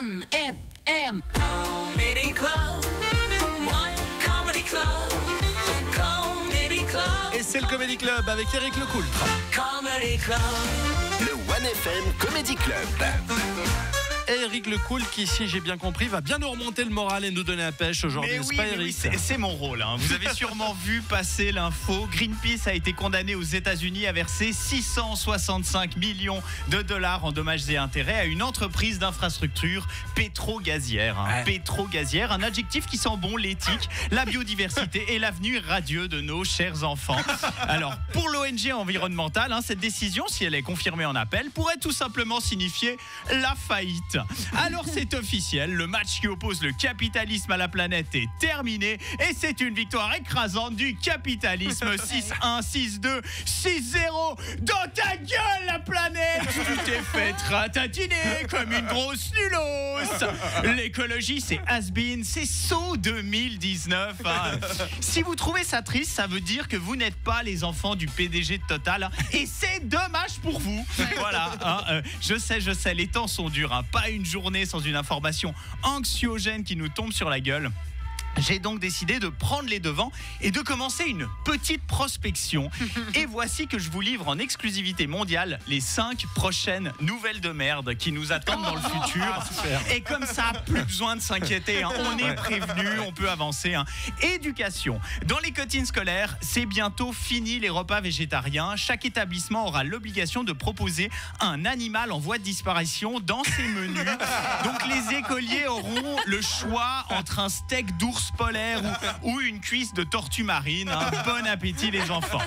Fun FM Comedy Club. One Comedy Club. Comedy Club. Et c'est le Comedy Club avec Eric Lecoultre. Comedy Club. Le One FM Comedy Club. Eric Lecoultre qui, si j'ai bien compris, va bien nous remonter le moral et nous donner la pêche aujourd'hui, Mais n'est-ce oui, pas, mais Eric? oui, c'est mon rôle. Vous avez sûrement vu passer l'info. Greenpeace a été condamné aux États-Unis à verser 665 millions de dollars en dommages et intérêts à une entreprise d'infrastructure pétro-gazière. Ouais. Pétro-gazière, un adjectif qui sent bon l'éthique, la biodiversité et l'avenir radieux de nos chers enfants. Alors, pour l'ONG environnementale, cette décision, si elle est confirmée en appel, pourrait tout simplement signifier la faillite. Alors c'est officiel, le match qui oppose le capitalisme à la planète est terminé et c'est une victoire écrasante du capitalisme. 6-1, 6-2, 6-0. Dans ta gueule la planète, tu t'es fait ratatiner comme une grosse nulos. L'écologie c'est has-been, c'est saut 2019. Si vous trouvez ça triste, ça veut dire que vous n'êtes pas les enfants du PDG de Total et c'est dommage pour vous. Voilà, je sais, les temps sont durs. Pas une journée sans une information anxiogène qui nous tombe sur la gueule. J'ai donc décidé de prendre les devants et de commencer une petite prospection. Et voici que je vous livre en exclusivité mondiale les 5 prochaines nouvelles de merde qui nous attendent dans le futur. Et comme ça, plus besoin de s'inquiéter. On est prévenu, on peut avancer. Éducation. Dans les cantines scolaires, c'est bientôt fini les repas végétariens. Chaque établissement aura l'obligation de proposer un animal en voie de disparition dans ses menus. Donc les écoliers auront le choix entre un steak d'ours polaire ou une cuisse de tortue marine. Bon appétit les enfants.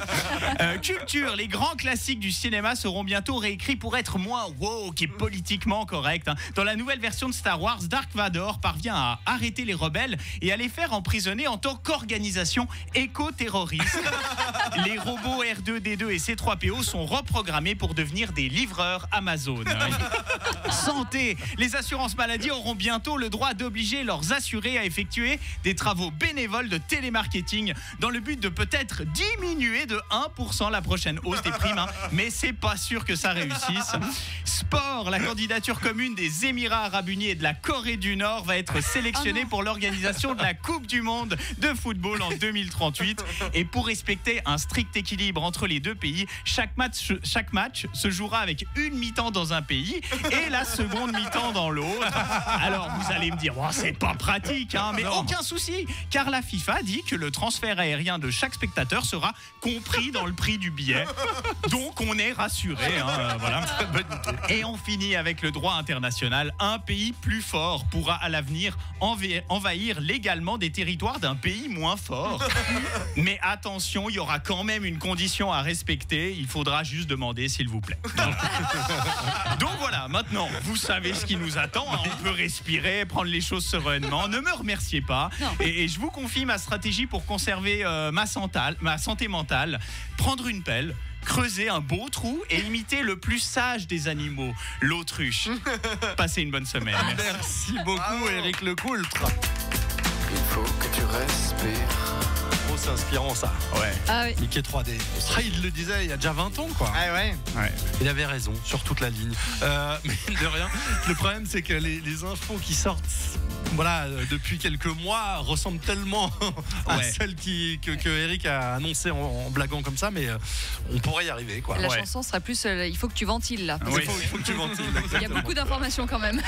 Culture, les grands classiques du cinéma seront bientôt réécrits pour être moins woke et politiquement corrects. Dans la nouvelle version de Star Wars, Dark Vador parvient à arrêter les rebelles et à les faire emprisonner en tant qu'organisation éco-terroriste. Les robots R2D2 et C3PO sont reprogrammés pour devenir des livreurs Amazon. Santé, les assurances maladie auront bientôt le droit d'obliger leurs assurés à effectuer des travaux bénévoles de télémarketing dans le but de peut-être diminuer de 1% la prochaine hausse des primes, mais c'est pas sûr que ça réussisse. Sport, la candidature commune des Émirats Arabes Unis et de la Corée du Nord va être sélectionnée pour l'organisation de la Coupe du Monde de football en 2038. Et pour respecter un strict équilibre entre les deux pays, chaque match se jouera avec une mi-temps dans un pays et la seconde mi-temps dans l'autre. Alors vous allez me dire, c'est pas pratique, mais aucun souci, car la FIFA dit que le transfert aérien de chaque spectateur sera compris dans le prix du billet. Donc on est rassuré. Voilà. Et on finit avec le droit international. Un pays plus fort pourra à l'avenir envahir légalement des territoires d'un pays moins fort. Mais attention, il y aura quand même une condition à respecter. Il faudra juste demander, s'il vous plaît. Donc voilà, maintenant, vous savez ce qui nous attend. On peut respirer, prendre les choses sereinement. Ne me remerciez pas. Et je vous confie ma stratégie pour conserver ma santé mentale. Prendre une pelle, creuser un beau trou et imiter le plus sage des animaux, l'autruche. Passez une bonne semaine. Merci beaucoup, Eric Lecoultre. Il faut que tu respires. Oh, c'est inspirant ça. Ouais. Ah oui. Mickey 3D. Il le disait il y a déjà 20 ans, quoi. Ah ouais. Il avait raison sur toute la ligne. Mais de rien. Le problème, c'est que les infos qui sortent, depuis quelques mois, ressemblent tellement à celles que Eric a annoncées en blaguant comme ça, mais on pourrait y arriver, quoi. La chanson sera plus il faut que tu ventiles là. Il faut que tu ventiles. Il y a beaucoup d'informations quand même.